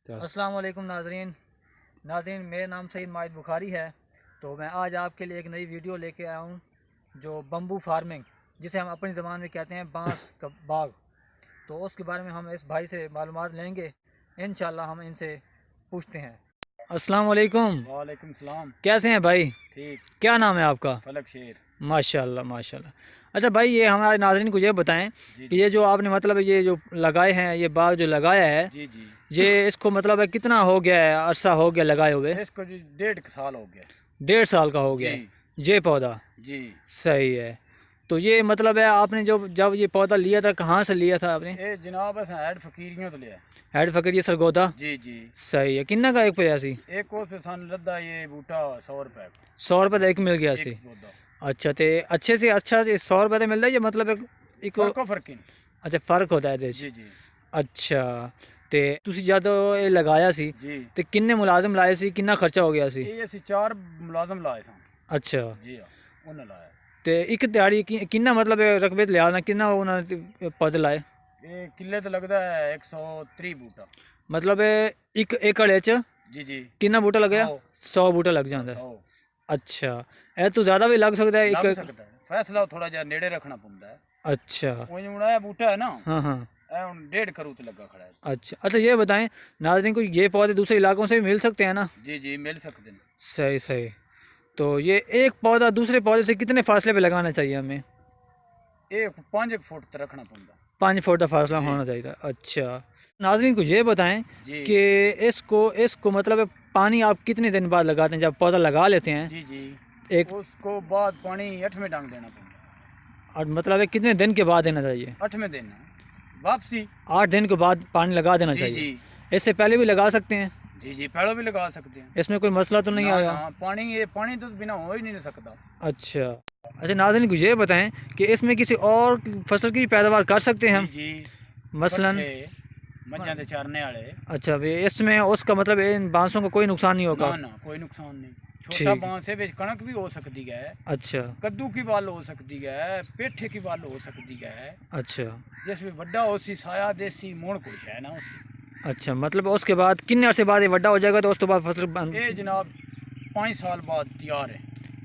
अस्सलाम वालेकुम नाजरीन, मेरा नाम सईद माहिद बुखारी है। तो मैं आज आपके लिए एक नई वीडियो लेके आया हूँ जो बम्बू फार्मिंग, जिसे हम अपनी ज़बान में कहते हैं बांस का बाग। तो उसके बारे में हम इस भाई से मालूमात लेंगे, इंशाल्लाह हम इनसे पूछते हैं। अस्सलाम वालेकुम। वालेकुम सलाम। कैसे हैं भाई? ठीक। क्या नाम है आपका? फलक शेर। माशाल्लाह माशाल्लाह। अच्छा भाई, ये हमारे नाज़रीन को ये बताएं जी कि जी ये जो आपने मतलब ये जो लगाए हैं, ये बाग जो लगाया है, जी जी ये इसको मतलब है कितना हो गया है, अरसा हो गया लगाए हुए? इसको जी 1.5 साल हो गया। 1.5 साल का हो गया जी है ये पौधा। जी। सही है। तो ये मतलब है आपने जब ये पौधा लिया था, कहाँ से लिया था आपने? ये जनाब अस हैड फकीरियों तो लिया। हेड फकर ये सरगोदा। जी जी। सही है। किन्ना का एक पिया सी? एक और से सन लद्दा ये बूटा 100 रुपए 100 रुपये का एक मिल गया सी। एक पौधा। अच्छा, तो अच्छे से अच्छा 100 रुपये का मिलता है, ये मतलब एक फर्क इन। अच्छा फ़र्क होता है ਇਹਦੇ 'ਚ। जी जी अच्छा, ਤੇ ਤੁਸੀਂ ਜਦੋਂ ਇਹ ਲਗਾਇਆ ਸੀ जी। ਤੇ ਕਿੰਨੇ ਮੁਲਾਜ਼ਮ ਲਾਏ ਸੀ, ਕਿੰਨਾ ਖਰਚਾ ਹੋ ਗਿਆ ਸੀ? ये ਅਸੀਂ 4 ਮੁਲਾਜ਼ਮ ਲਾਏ ਸਨ। ਅੱਛਾ, जी हाँ, ਉਹਨਾਂ ਲਾਇਆ। ਤੇ ਇੱਕ ਦਿਹਾੜੀ ਕਿੰਨਾ ਮਤਲਬ ਰਕਬੇ ਤੇ ਲਿਆ ਨਾ, ਕਿੰਨਾ ਉਹਨਾਂ ਨੇ ਪੌਦੇ ਲਾਏ? ਇਹ ਕਿੱਲੇ ਤੇ ਲੱਗਦਾ ਹੈ 130 ਬੂਟਾ। ਮਤਲਬ ਇੱਕ ਏਕੜ ਵਿੱਚ जी जी। ਕਿੰਨਾ ਬੂਟਾ ਲੱਗਿਆ? 100 100 ਬੂਟਾ ਲੱਗ ਜਾਂਦਾ ਹੈ। 100 ਅੱਛਾ, ਇਹ ਤੋਂ ਜ਼ਿਆਦਾ ਵੀ ਲੱਗ ਸਕਦਾ ਹੈ ਲੱਗ ਇੱਕ? ਸਕਦਾ ਹੈ, ਫੈਸਲਾ ਥੋੜਾ ਜਿਹਾ ਨੇੜੇ ਰੱਖਣਾ ਪੈਂਦਾ ਹੈ। अच्छा। ਉਹ ਜਿਹੜਾ ਇਹ ਬੂਟਾ ਹੈ ਨਾ, हाँ हाँ। ਇਹ ਹੁਣ 1.5 करोड़ ਤੇ ਲੱਗਾ खड़ा है। अच्छा अच्छा, ये बताएं नाज़रीन को, ये पौधे दूसरे इलाकों से भी मिल सकते हैं ना? जी जी मिल सकते हैं। सही सही। तो ये एक पौधा दूसरे पौधे से कितने फासले पे लगाना चाहिए हमें? एक 5 फुट तक रखना पड़ता। 5 फुट का फासला होना चाहिए। अच्छा, नाज़रीन को ये बताएं जी कि इसको मतलब पानी आप कितने दिन बाद लगाते हैं? जब पौधा लगा लेते हैं जी जी। एक, उसको बाद पानी 8वें डांग देना पड़ता। और मतलब कितने दिन के बाद देना चाहिए? 8वें दिन वापसी। 8 दिन के बाद पानी लगा देना जी चाहिए। जी इससे पहले भी लगा सकते हैं? जी जी, पहले भी लगा सकते हैं। इसमें कोई मसला तो नहीं ना, आएगा? ना, पानी तो बिना हो ही नहीं सकता। अच्छा अच्छा, नाज़रीन को ये बताएं कि इसमें किसी और फसल की भी पैदावार कर सकते हैं हम? जी जी। मसलन मज्जां दे चारने वाले। अच्छा भी इसमें उसका मतलब इन बांसों का कोई नुकसान नहीं होगा? ना ना, कोई नुकसान नहीं। छोटा ठीक। बांस है, विच कणक भी हो सकती है, अच्छा कद्दू की वाल हो सकती है, पेठे की वाल हो सकती है। अच्छा जिसमें वड्डा होसी साया देसी मोड़ कुछ है ना उसी। अच्छा, मतलब उसके बाद कितने अरसे बाद ये वड्डा हो जाएगा, तो उस तो बाद फसल ये जनाब 5 साल बाद तैयार है।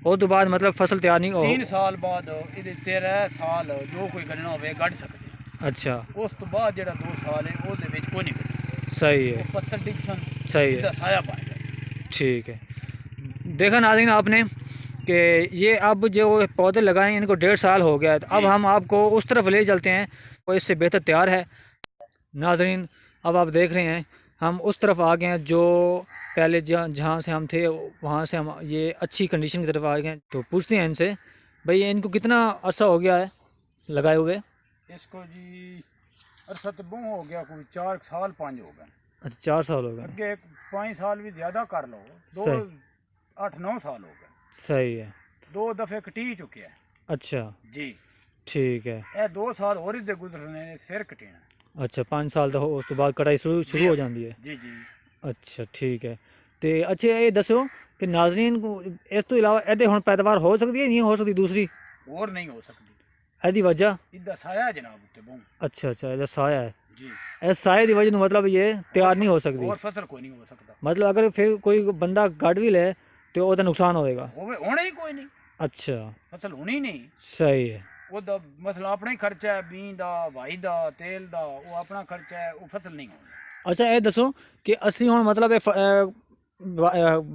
उस तो बाद मतलब फसल तैयार नहीं हो? 3 साल बाद ये 13 साल जो कोई गणना होवे गढ़ सकते। अच्छा, उस तो बाद जेड़ा 2 साल है वो कोई नहीं गढ़। सही है पत्थर डिक्सन सही है। साया पाएगा। ठीक है। देखा नाज़रीन आपने कि ये अब जो पौधे लगाए इनको 1.5 साल हो गया है, तो अब हम आपको उस तरफ ले चलते हैं, वो इससे बेहतर तैयार है। नाज़रीन अब आप देख रहे हैं हम उस तरफ आ गए हैं, जो पहले जहाँ से हम थे वहाँ से हम ये अच्छी कंडीशन की तरफ आ गए हैं। तो पूछते हैं इनसे, भाई इनको कितना अरसा हो गया है लगाए हुए? इसको जी अरसा तो बहु हो गया, कोई 4 साल 5 हो गए। अच्छा, 4 साल हो गए। अगे 5 साल भी ज़्यादा कर लो, 2 सही। 8-9 साल हो गए। सही है। 2 दफ़े कटी चुके हैं। अच्छा जी। ठीक है। ये 2 साल और ही गुजरने ने फिर कटीना। अच्छा, 5 साल तो उस तो बाद कटाई शुरू हो जाती है? जी जी। अच्छा ठीक है। तो अच्छा ये दसो कि नाज़रीन को इस तो इलावा ਇਹਦੇ ਹੁਣ पैदावार हो सकती है, नहीं हो सकती दूसरी? और नहीं हो सकती। ਇਹਦੀ वजह? इदा साया है जनाब उत्ते बहु। अच्छा अच्छा, ਇਹਦਾ साया है। जी। इस साए की वजह मतलब ये तैयार नहीं हो सकती? और फसल कोई नहीं हो सकता। मतलब अगर फिर कोई बंदा गढ़ भी ले तो ਉਹਦਾ नुकसान होएगा? होना ही कोई नहीं। अच्छा फसल होनी ही नहीं। सही है। ਉਹਦਾ ਮਸਲਾ ਆਪਣਾ ਹੀ ਖਰਚਾ ਹੈ, ਬੀਂ ਦਾ ਵਾਈ ਦਾ ਤੇਲ ਦਾ, ਉਹ ਆਪਣਾ ਖਰਚਾ ਹੈ, ਉਹ ਫਸਲ ਨਹੀਂ ਹੋਣੀ। अच्छा ये दसो कि ਅਸੀਂ ਹੁਣ मतलब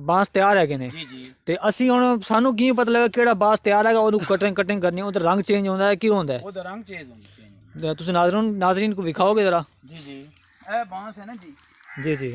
ਬਾਂਸ ਤਿਆਰ ਹੈਗੇ ਨੇ, ਜੀ ਜੀ। ਤੇ ਅਸੀਂ ਹੁਣ ਸਾਨੂੰ ਕੀ ਪਤਾ ਲੱਗਾ ਕਿਹੜਾ ਬਾਂਸ ਤਿਆਰ ਹੈਗਾ, ਉਹਨੂੰ ਕਟਿੰਗ ਕਰਨੀ, ਉਹਦਾ ਰੰਗ ਚੇਂਜ ਹੁੰਦਾ ਹੈ, ਕੀ ਹੁੰਦਾ ਹੈ? ਉਹਦਾ ਰੰਗ ਚੇਂਜ ਹੁੰਦਾ ਹੈ। ਤੇ ਤੁਸੀਂ ਨਾਜ਼ਰੀਨ को ਵਿਖਾਓਗੇ ज़रा? ਜੀ ਜੀ। ਇਹ ਬਾਂਸ ਹੈ ਨਾ ਜੀ। जी जी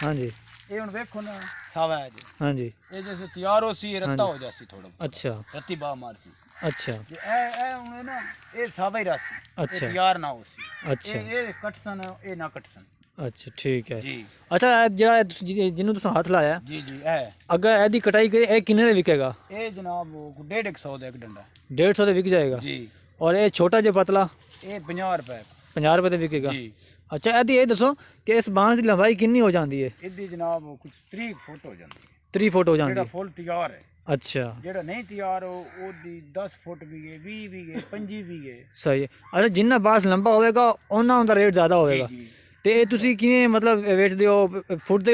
हाँ जी ਇਹ ਹੁਣ ਵੇਖੋ ਨਾ ਸਾਵਾ ਹੈ ਜੀ। हाँ जी। ਇਹ ਜੈਸੇ ਤਿਆਰ ਹੋ ਸੀ ਰੱਤਾ ਹੋ ਜਾਸੀ ਥੋੜਾ। अच्छा ਰੱਤੀ ਬਾਹ ਮਾਰ ਸੀ। अच्छा ਇਹ ਹੁਣ ਨਾ ਇਹ ਸਾਵਾ ਹੀ ਰਾਸੀ। अच्छा ਤਿਆਰ ਨਾ ਹੋ ਸੀ। अच्छा ਇਹ ਕਟਸਨ ਇਹ ਨਾ ਕਟਸਨ। अच्छा ठीक है। ਜੀ अच्छा ਜਿਹੜਾ ਜਿਹਨੂੰ ਤੁਸੀਂ ਹੱਥ ਲਾਇਆ, ਜੀ ਜੀ। ਇਹ ਅਗਰ ਇਹਦੀ ਕਟਾਈ ਕਰੇ ਇਹ ਕਿੰਨੇ ਦੇ ਵਿਕੇਗਾ? ਇਹ ਜਨਾਬ 150 ਦਾ ਇੱਕ ਡੰਡਾ। 150 ਦੇ ਵਿਕ ਜਾਏਗਾ? ਜੀ। और ये छोटा जो पतला ਇਹ 50 ਰੁਪਏ। 50 रुपए ਦੇ ਵਿਕੇਗਾ? ਜੀ। अच्छा ਇਹਦੀ ਇਹ ਦੱਸੋ ਕਿ ਇਸ ਬਾਂਸ ਦੀ ਲੰਬਾਈ ਕਿੰਨੀ ਹੋ ਜਾਂਦੀ ਹੈ? ਇਹਦੀ ਜਨਾਬ ਕੁਝ 30 ਫੁੱਟ ਹੋ ਜਾਂਦੀ ਹੈ। 3 ਫੁੱਟ ਹੋ ਜਾਂਦੀ ਜਿਹੜਾ ਹੈ? ਫੁੱਲ ਤਿਆਰ ਹੈ। अच्छा ਜਿਹੜਾ ਨਹੀਂ ਤਿਆਰ ਉਹਦੀ 10 ਫੁੱਟ ਵੀ ਹੈ, 20 ਵੀ ਹੈ, 25 ਵੀ ਹੈ। सही है। अच्छा जिन्ना बांस लंबा होएगा उन्ना उनका रेट ज़्यादा होएगा? जी। ਤੇ ਇਹ ਤੁਸੀਂ ਕਿਵੇਂ ਮਤਲਬ ਵੇਚਦੇ ਹੋ? ਫੁੱਟ ਦੇ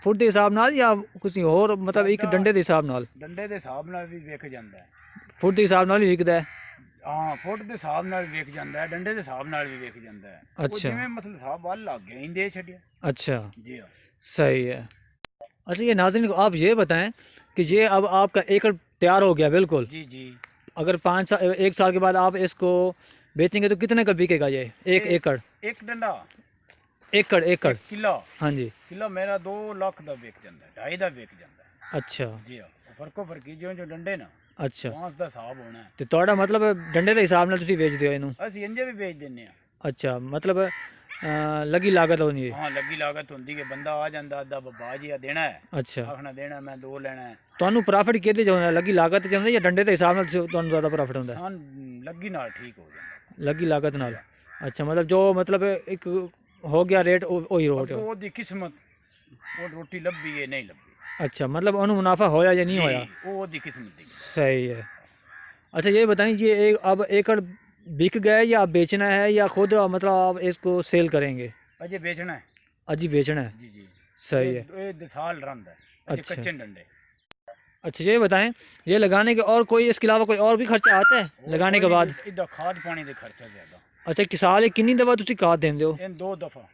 ਫੁੱਟ ਦੇ ਹਿਸਾਬ ਨਾਲ ਜਾਂ ਕਿਸੇ ਹੋਰ ਮਤਲਬ ਇੱਕ ਡੰਡੇ ਦੇ ਹਿਸਾਬ ਨਾਲ? ਡੰਡੇ ਦੇ ਹਿਸਾਬ ਨਾਲ ਵੀ ਵਿਕ ਜਾਂਦਾ ਹੈ। ਫੁੱਟ ਦੇ ਹਿਸਾਬ ਨਾਲ ਵੀ ਵਿਕਦਾ ਹੈ? ਹਾਂ, ਫੁੱਟ ਦੇ ਹਿਸਾਬ ਨਾਲ ਵਿਕ ਜਾਂਦਾ ਹੈ, ਡੰਡੇ ਦੇ ਹਿਸਾਬ ਨਾਲ भी ਵਿਕ ਜਾਂਦਾ ਹੈ। ਉਹ अच्छा ਜਿਵੇਂ ਮਤਲਬ ਹਿਸਾਬ ਵੱਲ ਲੱਗ ਗਿਆ ਇੰਦੇ ਛੱਡਿਆ। अच्छा, जी हाँ। सही है। अच्छा ये नाज़रीन को आप ये बताएं कि ये अब आपका एकड़ तैयार हो गया बिल्कुल, जी जी। अगर 1 साल के बाद आप इसको बेचेंगे तो कितने का बिकेगा ये एक एकड़? एक डंडा एकड़ एकड़ किला हाँ जी। किला मेरा 2 ਲੱਖ ਦਾ ਵਿਕ ਜਾਂਦਾ ਹੈ, 2.5 ਦਾ ਵਿਕ ਜਾਂਦਾ ਹੈ। अच्छा ਜੀ ਹਾਂ, ਫਰਕੋ ਫਰਕੀ ਜੋ ਡੰਡੇ ਨਾ अच्छा, 5 ਦਾ ਹਿਸਾਬ ਹੋਣਾ ਹੈ। ਤੇ ਤੁਹਾਡਾ ਮਤਲਬ ਡੰਡੇ ਦੇ ਹਿਸਾਬ ਨਾਲ ਤੁਸੀਂ ਵੇਚਦੇ ਹੋ ਇਹਨੂੰ? ਅਸੀਂ ਇੰਜੇ ਵੀ ਵੇਚ ਦਿੰਨੇ ਆ। ਅੱਛਾ, ਮਤਲਬ ਲੱਗੀ ਲਾਗਤ ਹੋਣੀ ਹੈ? ਹਾਂ, ਲੱਗੀ ਲਾਗਤ ਹੁੰਦੀ ਹੈ। ਬੰਦਾ ਆ ਜਾਂਦਾ ਅੱਧਾ ਬੱਬਾ ਜੀ ਆ ਦੇਣਾ ਹੈ, ਅੱਛਾ, ਆਖਣਾ ਦੇਣਾ ਮੈਂ 2 ਲੈਣਾ ਹੈ। ਤੁਹਾਨੂੰ ਪ੍ਰੋਫਿਟ ਕਿਹਦੇ ਚ ਹੁੰਦਾ? ਲੱਗੀ ਲਾਗਤ ਚ ਹੁੰਦਾ ਜਾਂ ਡੰਡੇ ਦੇ ਹਿਸਾਬ ਨਾਲ ਤੁਹਾਨੂੰ ਜ਼ਿਆਦਾ ਪ੍ਰੋਫਿਟ ਹੁੰਦਾ? ਸਾਨ ਲੱਗੀ ਨਾਲ ਠੀਕ ਹੋ ਜਾਂਦਾ। ਲੱਗੀ ਲਾਗਤ ਨਾਲ। ਅੱਛਾ, ਮਤਲਬ ਜੋ ਮਤਲਬ ਇੱਕ ਹੋ ਗਿਆ ਰੇਟ ਉਹੀ ਰੋਟ ਹੈ। ਉਹਦੀ ਕਿਸਮਤ, ਉਹ ਰੋਟੀ ਲੱਭੀ ਹੈ ਨਹੀਂ ਲੱਭੀ। अच्छा, मतलब ਉਹਨੂੰ मुनाफा होया या नहीं होया? वो ਉਹਦੀ किस्मत दी। सही है। अच्छा ये बताएं, ये अब एकड़ बिक गए या आप बेचना है या खुद मतलब आप इसको सेल करेंगे? अजय बेचना है। अजी बेचना है। जी जी। सही है। ये 2 साल रंद है। अच्छा। कच्चे डंडे। अच्छा ये बताएं, ये लगाने के और कोई इसके अलावा कोई और भी खर्चा आता है लगाने के बाद? इधर खाद पानी का खर्चा ज्यादा। अच्छा, कि साल कितनी दफ़ा तुसी खाद देंदे हो? इन 2 दफा।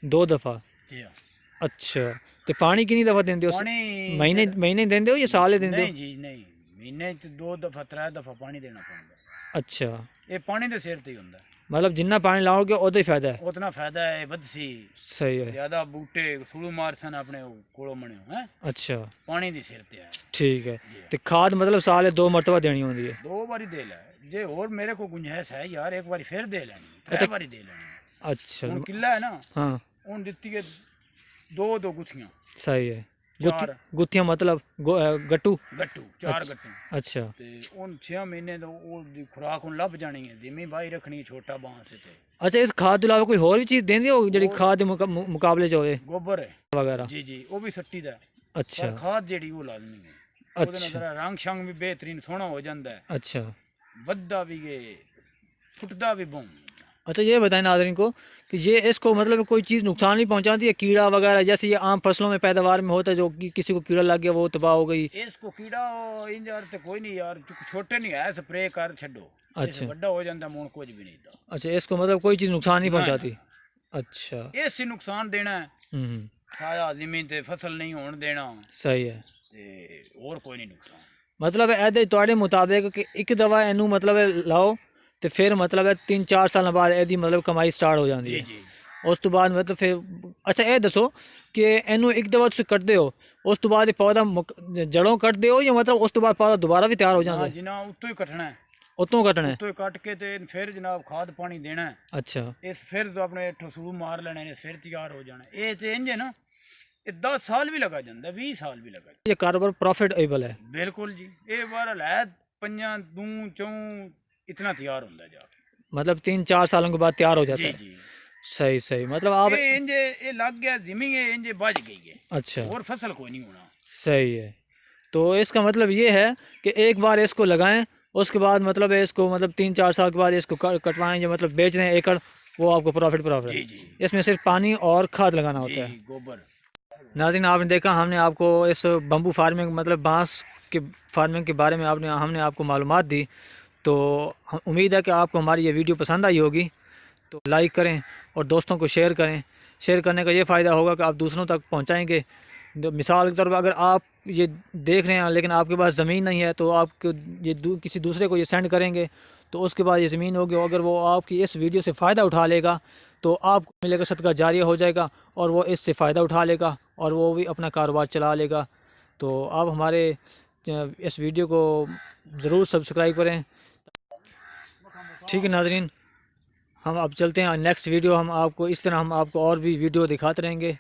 2 दफ़ा? जी हाँ। अच्छा, तो पानी कितनी दफ़ा देंदे हो? पानी महीने महीने देंदे हो या साल देंदे हो? नहीं जी नहीं, महीने 2 दफा 3 दफा पानी देना पड़ता। अच्छा, ये पानी के सिर ते ही होंदा। मतलब जिन्ना पानी लाओगे उतना ही फायदा है? उतना फायदा है, वधसी। सही है। ज्यादा बूटे सुलू मारसन अपने कोलो मने हैं। अच्छा, पानी दी सिर ते है। ठीक है। तो खाद मतलब साल 2 मरतबा देनी होती है? 2 बारी दे ले जे, और मेरे को गुंजाइश है यार, एक बारी फिर दे लेनी, 3 अच्छा। बारी दे लेनी। अच्छा, हुन किला है ना, हाँ उन दित्ती है 2 गुत्थियां। सही है। चार। गुत्थियां मतलब गट्टू? गट्टू 4 गट्टू। अच्छा, ते उन 6 महीने तो दी खुराक उन लभ जानी है, जिम्मी बाई रखनी है छोटा बांस ते। अच्छा इस खाद के अलावा कोई और भी चीज़ देंदे हो जी खाद के मुकाबले जो है गोबर है वगैरह? जी जी, वो भी सट्टी दा। अच्छा पर खाद जेड़ी वो लाजमी है। ਉਹਦੇ ਨਾਲ ਤੇਰਾ ਰੰਗ ਸ਼ੰਗ ਵੀ बेहतरीन सोना हो जाता है। अच्छा, वद्दा भी ये फुटदा भी बूम। अच्छा ये बताएं नाज़रीन को कि ये इसको मतलब कोई चीज़ नुकसान नहीं पहुंचाती है? कीड़ा वगैरह जैसे ये आम फसलों में पैदावार में होता है जो कि किसी को कीड़ा लग गया वो तबाह हो गई? इसको कीड़ा इन यार तो कोई नहीं यार, छोटे नहीं है, स्प्रे कर छो। अच्छा, बड़ा हो जाता मुड़ कुछ भी नहीं था। अच्छा इसको मतलब कोई चीज़ नुकसान नहीं पहुंचाती? अच्छा, इस नुकसान देना है साया जमीन ते फसल नहीं होने देना। सही है। ते और कोई नहीं नुकसान। मतलब ਇਹਦੇ ਤੁਹਾਡੇ ਮੁਤਾਬਿਕ ਕਿ ਇੱਕ ਦਵਾ ਇਹਨੂੰ ਮਤਲਬ ਲਾਓ ਤੇ ਫਿਰ ਮਤਲਬ 3-4 ਸਾਲਾਂ ਬਾਅਦ ਇਹਦੀ ਮਤਲਬ ਕਮਾਈ ਸਟਾਰਟ ਹੋ ਜਾਂਦੀ जी ਹੈ? जी। ਉਸ ਤੋਂ ਬਾਅਦ ਮਤਲਬ ਫਿਰ ਅੱਛਾ ਇਹ ਦੱਸੋ ਕਿ ਇਹਨੂੰ ਇੱਕ ਦਵਾ ਤੁਸੀਂ ਕੱਟਦੇ ਹੋ ਉਸ ਤੋਂ ਬਾਅਦ ਇਹ ਪੌਦਾ ਜੜੋਂ ਕੱਟਦੇ ਹੋ ਜਾਂ ਮਤਲਬ ਉਸ ਤੋਂ ਬਾਅਦ ਪੌਦਾ ਦੁਬਾਰਾ ਵੀ ਤਿਆਰ ਹੋ ਜਾਂਦਾ हाँ ਹੈ? जिना उतो ही कटना है, ਉਤੋਂ ਕੱਟਣਾ ਹੈ? उतो ही कट के ते फिर जनाब खाद पानी देना है। अच्छा, इस फिर तो अपने ठसूल मार लेने ने, फिर तैयार हो जाना। ये तो इंज है ना, ये 10 साल भी लगा जाता, 20 साल भी लगा। ये कारोबार प्रॉफिटेबल है? बिल्कुल जी। ये बार है 5 2 4 इतना तैयार होता जा, मतलब 3-4 सालों के बाद तैयार हो जाता जी है? जी। सही सही। मतलब आप ये इंजे ये लग गया जमीन, ये इंजे बच गई है अच्छा, और फसल कोई नहीं होना। सही है। तो इसका मतलब ये है कि एक बार इसको लगाएं उसके बाद मतलब इसको मतलब 3-4 साल के बाद इसको कटवाएं जो मतलब बेच दें एकड़, वो आपको प्रॉफिट जी है। जी इसमें सिर्फ पानी और खाद लगाना होता जी, है। गोबर। नाज़रीन आपने देखा, हमने आपको इस बम्बू फार्मिंग मतलब बांस के फार्मिंग के बारे में हमने आपको मालूमात दी। तो उम्मीद है कि आपको हमारी ये वीडियो पसंद आई होगी। तो लाइक करें और दोस्तों को शेयर करें। शेयर करने का ये फ़ायदा होगा कि आप दूसरों तक पहुंचाएंगे। मिसाल के तौर पर अगर आप ये देख रहे हैं लेकिन आपके पास ज़मीन नहीं है तो आप ये किसी दूसरे को ये सेंड करेंगे तो उसके बाद ये ज़मीन होगी, अगर वो आपकी इस वीडियो से फ़ायदा उठा लेगा तो आपको मिलेगा सदका जारिया हो जाएगा और वो इससे फ़ायदा उठा लेगा और वो भी अपना कारोबार चला लेगा। तो आप हमारे इस वीडियो को ज़रूर सब्सक्राइब करें। ठीक है नाज़रीन, हम अब चलते हैं नेक्स्ट वीडियो, हम आपको इस तरह हम आपको और भी वीडियो दिखाते रहेंगे।